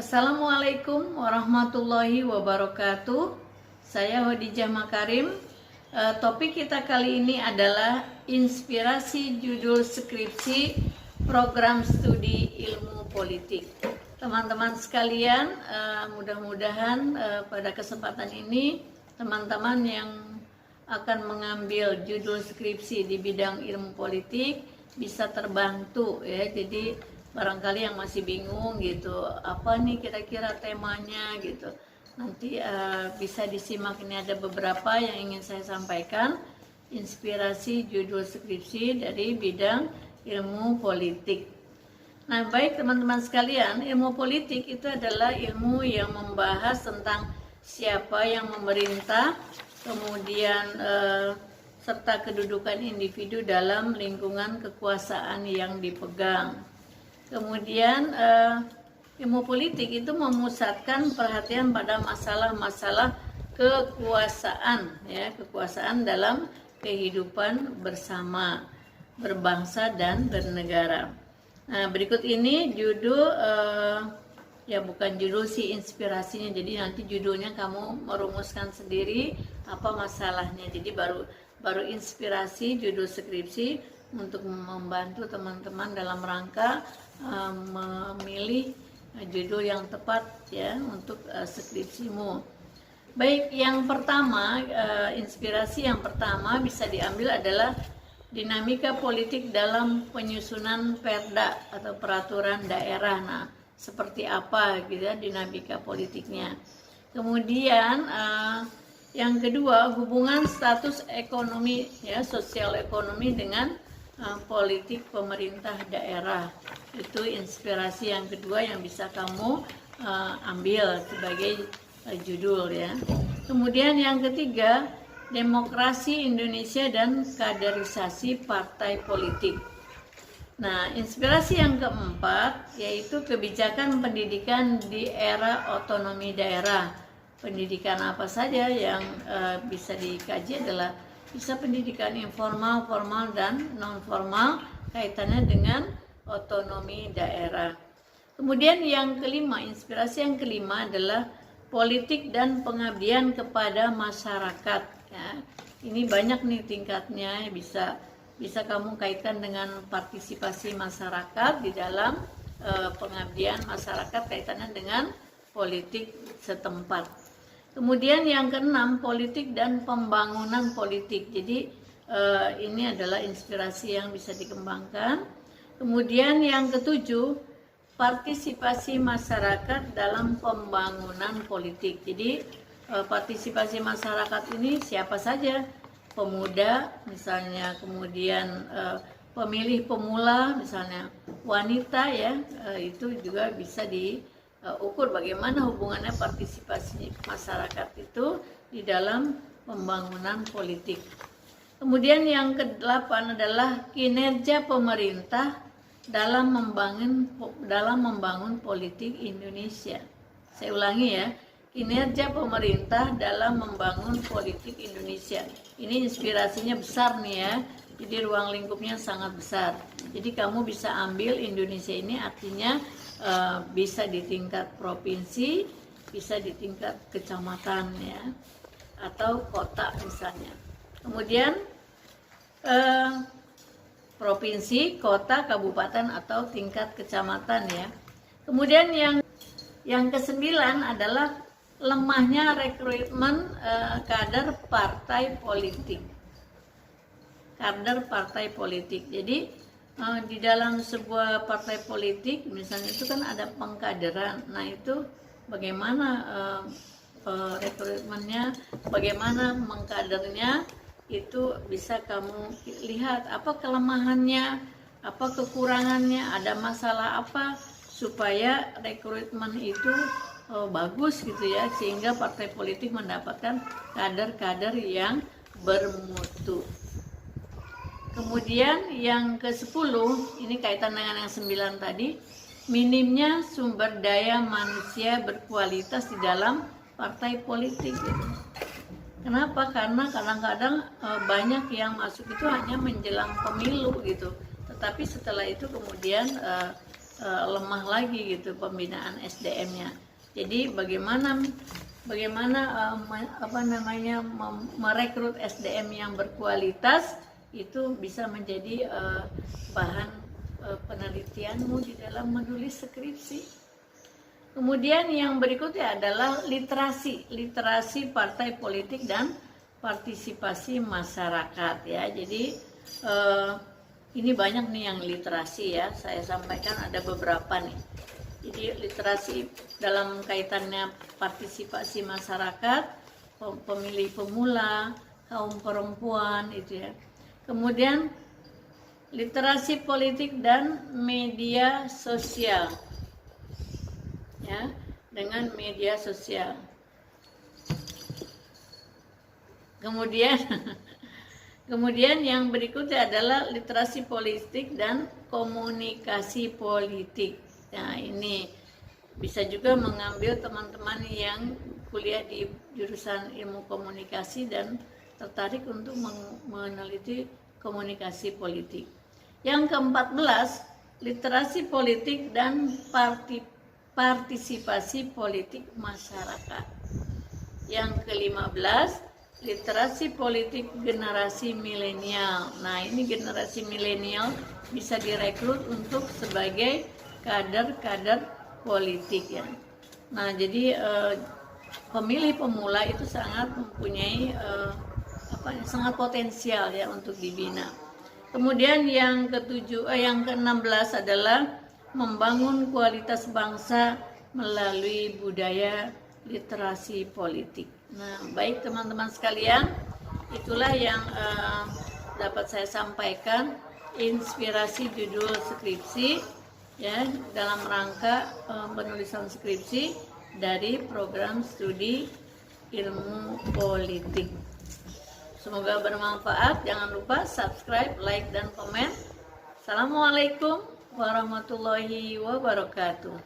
Assalamualaikum warahmatullahi wabarakatuh. Saya Khadijah Makarim. Topik kita kali ini adalah inspirasi judul skripsi program studi ilmu politik. Teman-teman sekalian, mudah-mudahan pada kesempatan ini teman-teman yang akan mengambil judul skripsi di bidang ilmu politik bisa terbantu ya. Jadi barangkali yang masih bingung gitu, apa nih kira-kira temanya gitu, nanti bisa disimak. Ini ada beberapa yang ingin saya sampaikan, inspirasi judul skripsi dari bidang ilmu politik. Nah, baik teman-teman sekalian, ilmu politik itu adalah ilmu yang membahas tentang siapa yang memerintah, kemudian serta kedudukan individu dalam lingkungan kekuasaan yang dipegang. Kemudian ilmu politik itu memusatkan perhatian pada masalah-masalah kekuasaan, ya, kekuasaan dalam kehidupan bersama, berbangsa dan bernegara. Nah, berikut ini judul, ya bukan judul sih, inspirasinya. Jadi nanti judulnya kamu merumuskan sendiri apa masalahnya. Jadi baru inspirasi judul skripsi untuk membantu teman-teman dalam rangka memilih judul yang tepat ya untuk skripsimu. Baik, yang pertama, inspirasi yang pertama bisa diambil adalah dinamika politik dalam penyusunan perda atau peraturan daerah. Nah, seperti apa gitu ya dinamika politiknya. Kemudian yang kedua, hubungan status ekonomi ya, sosial ekonomi dengan politik pemerintah daerah. Itu inspirasi yang kedua yang bisa kamu ambil sebagai judul ya. Kemudian yang ketiga, demokrasi Indonesia dan kaderisasi partai politik. Nah, inspirasi yang keempat yaitu kebijakan pendidikan di era otonomi daerah. Pendidikan apa saja yang bisa dikaji adalah bisa pendidikan informal, formal, dan non-formal kaitannya dengan otonomi daerah. Kemudian yang kelima, inspirasi yang kelima adalah politik dan pengabdian kepada masyarakat. Ya. Ini banyak nih tingkatnya, bisa kamu kaitkan dengan partisipasi masyarakat di dalam pengabdian masyarakat kaitannya dengan politik setempat. Kemudian yang keenam, politik dan pembangunan politik. Jadi ini adalah inspirasi yang bisa dikembangkan. Kemudian yang ketujuh, partisipasi masyarakat dalam pembangunan politik. Jadi partisipasi masyarakat ini siapa saja? Pemuda misalnya, kemudian pemilih pemula misalnya, wanita ya, itu juga bisa diukur bagaimana hubungannya partisipasi masyarakat itu di dalam pembangunan politik. Kemudian yang ke-8 adalah kinerja pemerintah dalam membangun politik Indonesia. Saya ulangi ya, kinerja pemerintah dalam membangun politik Indonesia. Ini inspirasinya besar nih ya, jadi ruang lingkupnya sangat besar. Jadi kamu bisa ambil Indonesia ini artinya bisa di tingkat provinsi, bisa di tingkat kecamatan ya, atau kota misalnya. Kemudian provinsi, kota, kabupaten, atau tingkat kecamatan ya. Kemudian yang ke-9 adalah lemahnya rekrutmen kader partai politik. Kader partai politik. Jadi di dalam sebuah partai politik misalnya itu kan ada pengkaderan. Nah, itu bagaimana rekrutmennya, bagaimana mengkadernya, itu bisa kamu lihat apa kelemahannya, apa kekurangannya, ada masalah apa supaya rekrutmen itu bagus gitu ya, sehingga partai politik mendapatkan kader-kader yang bermutu. Kemudian yang ke-10, ini kaitan dengan yang 9 tadi, minimnya sumber daya manusia berkualitas di dalam partai politik gitu. Kenapa? Karena kadang-kadang banyak yang masuk itu hanya menjelang pemilu gitu. Tetapi setelah itu kemudian lemah lagi gitu pembinaan SDM-nya. Jadi bagaimana merekrut SDM yang berkualitas itu bisa menjadi bahan penelitianmu di dalam menulis skripsi. Kemudian yang berikutnya adalah literasi partai politik dan partisipasi masyarakat ya. Jadi ini banyak nih yang literasi ya, saya sampaikan ada beberapa nih. Jadi literasi dalam kaitannya partisipasi masyarakat, pemilih pemula, kaum perempuan itu ya. Kemudian literasi politik dan media sosial ya, dengan media sosial. Kemudian yang berikutnya adalah literasi politik dan komunikasi politik. Nah, ini bisa juga mengambil teman-teman yang kuliah di jurusan ilmu komunikasi dan tertarik untuk meneliti komunikasi politik. Yang ke-14, literasi politik dan partisipasi politik masyarakat. Yang ke-15, literasi politik generasi milenial. Nah, ini generasi milenial bisa direkrut untuk sebagai kader-kader politik ya. Nah, jadi pemilih pemula itu sangat mempunyai sangat potensial ya untuk dibina. Kemudian yang ke-16 adalah membangun kualitas bangsa melalui budaya literasi politik. Nah, baik teman-teman sekalian, itulah yang dapat saya sampaikan inspirasi judul skripsi ya dalam rangka penulisan skripsi dari program studi ilmu politik. Semoga bermanfaat. Jangan lupa subscribe, like, dan komen. Assalamualaikum warahmatullahi wabarakatuh.